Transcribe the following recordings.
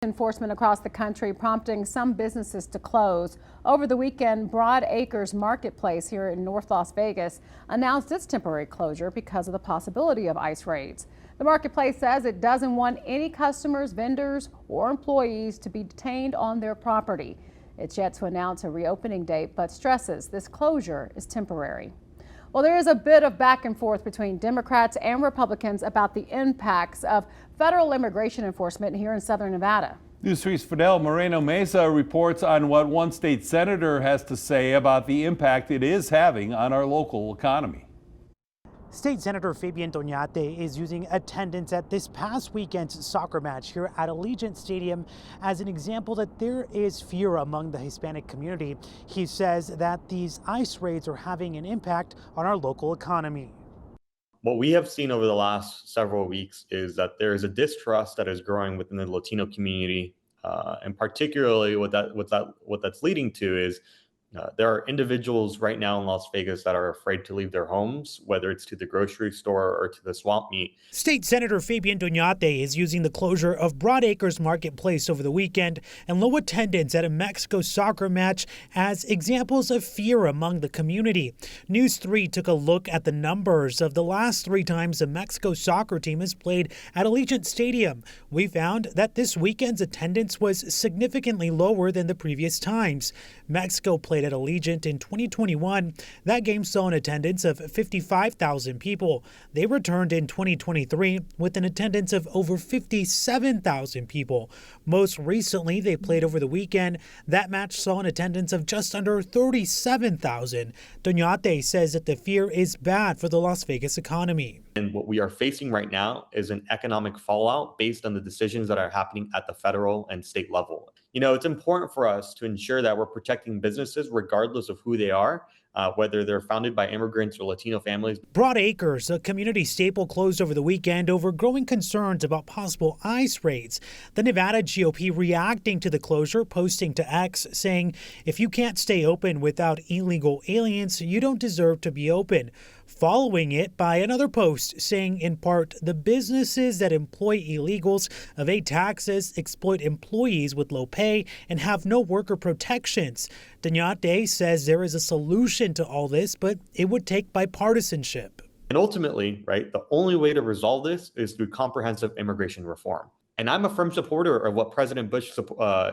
Enforcement across the country prompting some businesses to close. Over the weekend, Broadacres Marketplace here in North Las Vegas announced its temporary closure because of the possibility of ICE raids. The marketplace says it doesn't want any customers, vendors, or employees to be detained on their property. It's yet to announce a reopening date, but stresses this closure is temporary. Well, there is a bit of back and forth between Democrats and Republicans about the impacts of federal immigration enforcement here in southern Nevada. News 3's Fidel Moreno Mesa reports on what one state senator has to say about the impact it is having on our local economy. State Senator Fabian Doñate is using attendance at this past weekend's soccer match here at Allegiant Stadium as an example that there is fear among the Hispanic community. He says that these ICE raids are having an impact on our local economy. What we have seen over the last several weeks is that there is a distrust that is growing within the Latino community, and particularly what that's leading to is there are individuals right now in Las Vegas that are afraid to leave their homes, whether it's to the grocery store or to the swamp meet. State Senator Fabian Doñate is using the closure of Broadacres Marketplace over the weekend and low attendance at a Mexico soccer match as examples of fear among the community. News 3 took a look at the numbers of the last 3 times a Mexico soccer team has played at Allegiant Stadium. We found that this weekend's attendance was significantly lower than the previous times. Mexico played at Allegiant in 2021. That game saw an attendance of 55,000 people. They returned in 2023 with an attendance of over 57,000 people. Most recently, they played over the weekend. That match saw an attendance of just under 37,000. Doñate says that the fear is bad for the Las Vegas economy. And what we are facing right now is an economic fallout based on the decisions that are happening at the federal and state level. You know, it's important for us to ensure that we're protecting businesses regardless of who they are, whether they're founded by immigrants or Latino families. Broadacres, a community staple, closed over the weekend over growing concerns about possible ICE raids. The Nevada GOP reacting to the closure, posting to X saying, "If you can't stay open without illegal aliens, you don't deserve to be open." Following it by another post saying, in part, the businesses that employ illegals evade taxes, exploit employees with low pay, and have no worker protections. Doñate says there is a solution to all this, but it would take bipartisanship. And ultimately, right, the only way to resolve this is through comprehensive immigration reform. And I'm a firm supporter of what President Bush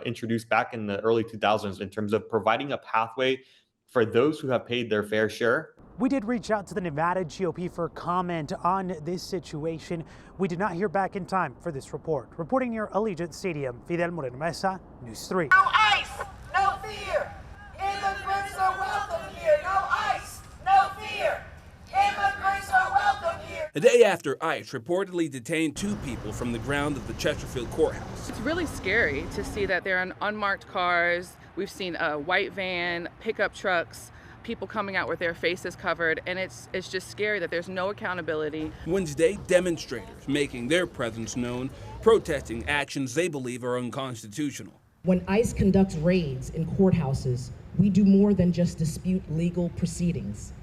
introduced back in the early 2000s in terms of providing a pathway for those who have paid their fair share. We did reach out to the Nevada GOP for comment on this situation. We did not hear back in time for this report. Reporting near Allegiant Stadium, Fidel Moreno Mesa, News 3. No ICE, no fear. Immigrants are welcome here. No ICE, no fear. Immigrants are welcome here. A day after ICE reportedly detained 2 people from the ground of the Chesterfield courthouse. It's really scary to see that they're in unmarked cars. We've seen a white van, pickup trucks, people coming out with their faces covered, and it's just scary that there's no accountability. Wednesday, demonstrators making their presence known, protesting actions they believe are unconstitutional. When ICE conducts raids in courthouses, we do more than just dispute legal proceedings.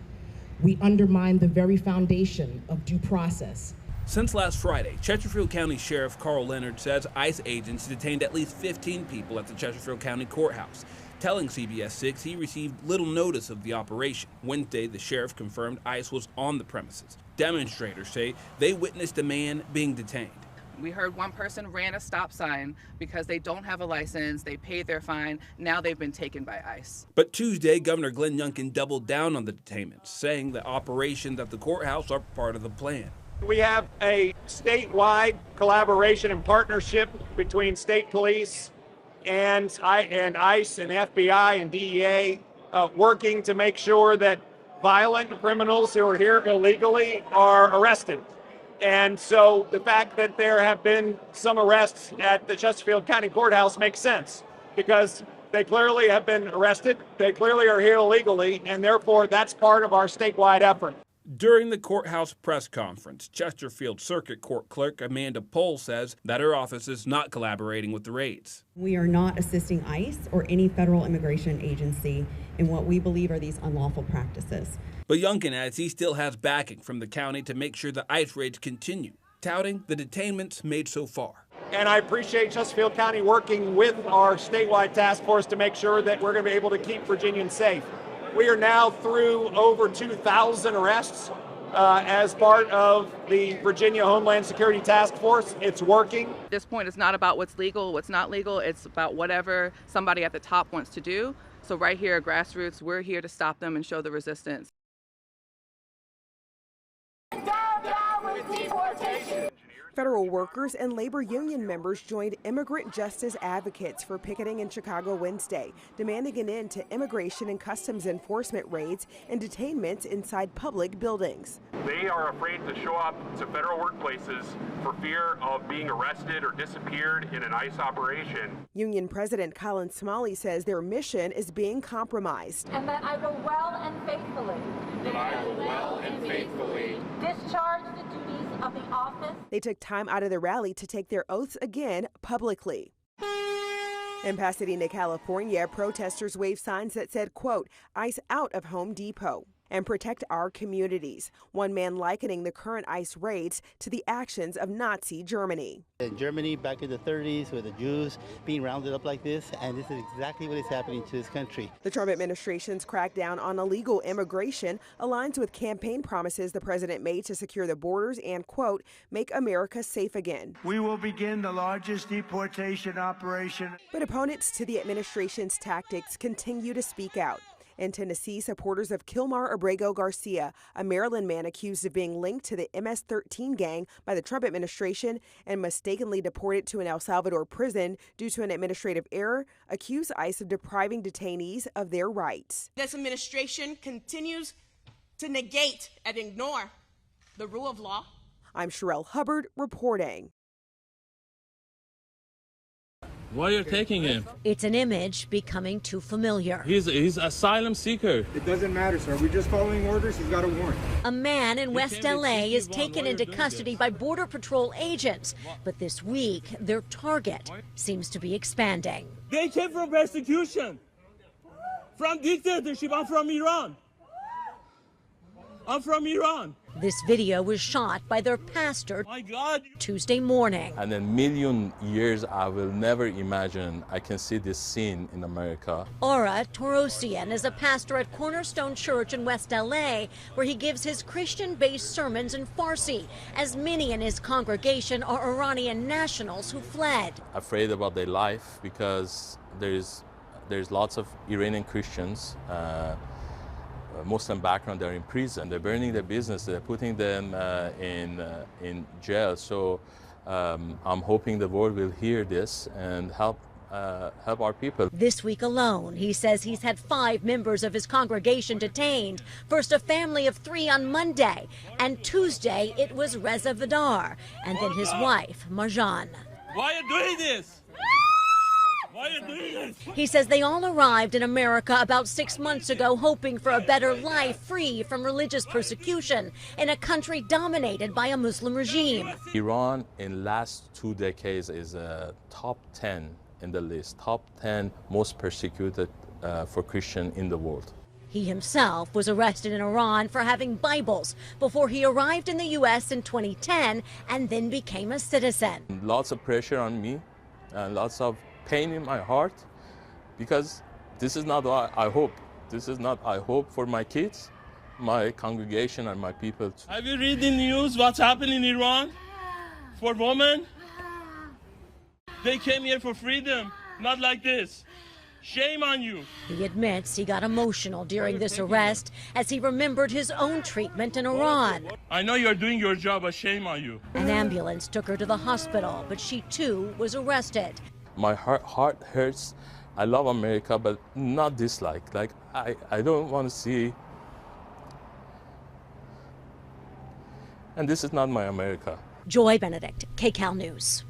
We undermine the very foundation of due process. Since last Friday, Chesterfield County Sheriff Carl Leonard says ICE agents detained at least 15 people at the Chesterfield County Courthouse, telling CBS 6 he received little notice of the operation. Wednesday, the sheriff confirmed ICE was on the premises. Demonstrators say they witnessed a man being detained. We heard one person ran a stop sign because they don't have a license, they paid their fine, now they've been taken by ICE. But Tuesday, Governor Glenn Youngkin doubled down on the detainments, saying the operations at the courthouse are part of the plan. We have a statewide collaboration and partnership between state police and ICE and FBI and DEA working to make sure that violent criminals who are here illegally are arrested. And so the fact that there have been some arrests at the Chesterfield County Courthouse makes sense because they clearly have been arrested, they clearly are here illegally, and therefore that's part of our statewide effort. During the courthouse press conference, Chesterfield Circuit Court Clerk Amanda Pohl says that her office is not collaborating with the raids. We are not assisting ICE or any federal immigration agency in what we believe are these unlawful practices. But Youngkin adds he still has backing from the county to make sure the ICE raids continue, touting the detainments made so far. And I appreciate Chesterfield County working with our statewide task force to make sure that we're going to be able to keep Virginians safe. We are now through over 2,000 arrests as part of the Virginia Homeland Security Task Force. It's working. At this point, it's not about what's legal, what's not legal. It's about whatever somebody at the top wants to do. So right here at Grassroots, we're here to stop them and show the resistance. Federal workers and labor union members joined immigrant justice advocates for picketing in Chicago Wednesday, demanding an end to immigration and customs enforcement raids and detainments inside public buildings. They are afraid to show up to federal workplaces for fear of being arrested or disappeared in an ICE operation. Union President Colin Smalley says their mission is being compromised. And that I will well and faithfully discharge the duties of the office. They took time out of the rally to take their oaths again publicly. In Pasadena, California, protesters waved signs that said, quote, "ICE out of Home Depot," and "protect our communities." One man likening the current ICE raids to the actions of Nazi Germany. In Germany, back in the 30s, with the Jews being rounded up like this, and this is exactly what is happening to this country. The Trump administration's crackdown on illegal immigration aligns with campaign promises the president made to secure the borders and, quote, "make America safe again." We will begin the largest deportation operation. But opponents to the administration's tactics continue to speak out. In Tennessee, supporters of Kilmar Abrego Garcia, a Maryland man accused of being linked to the MS-13 gang by the Trump administration and mistakenly deported to an El Salvador prison due to an administrative error, accused ICE of depriving detainees of their rights. This administration continues to negate and ignore the rule of law. I'm Sherelle Hubbard reporting. Why you're taking him? It's an image becoming too familiar. He's asylum seeker. It doesn't matter, sir. We're just following orders. He's got a warrant. A man in West LA is taken into custody by Border Patrol agents. But this week, their target seems to be expanding. They came from persecution, from dictatorship. I'm from Iran. This video was shot by their pastor Tuesday morning. And in a million years, I will never imagine I can see this scene in America. Aura Torosian is a pastor at Cornerstone Church in West LA, where he gives his Christian-based sermons in Farsi, as many in his congregation are Iranian nationals who fled. Afraid about their life because there's lots of Iranian Christians, Muslim background, they're in prison. They're burning their business. They're putting them in jail. So I'm hoping the world will hear this and help our people. This week alone, he says he's had 5 members of his congregation detained. First a family of 3 on Monday, and Tuesday it was Reza Vidar, and then his wife, Marjan. Why are you doing this? Why are you doing this? He says they all arrived in America about 6 months ago, hoping for a better life free from religious persecution in a country dominated by a Muslim regime. Iran in last 2 decades is top 10 in the list, top 10 most persecuted for Christian in the world. He himself was arrested in Iran for having Bibles before he arrived in the U.S. in 2010 and then became a citizen. Lots of pressure on me and lots of pain in my heart, because this is not what I hope. This is not I hope for my kids, my congregation, and my people. Have you read the news what's happening in Iran for women? They came here for freedom, not like this. Shame on you. He admits he got emotional during this arrest as he remembered his own treatment in Iran. I know you're doing your job, but shame on you. An ambulance took her to the hospital, but she too was arrested. My heart hurts. I love America, but not dislike. Like, I don't want to see. And this is not my America. Joy Benedict, KCAL News.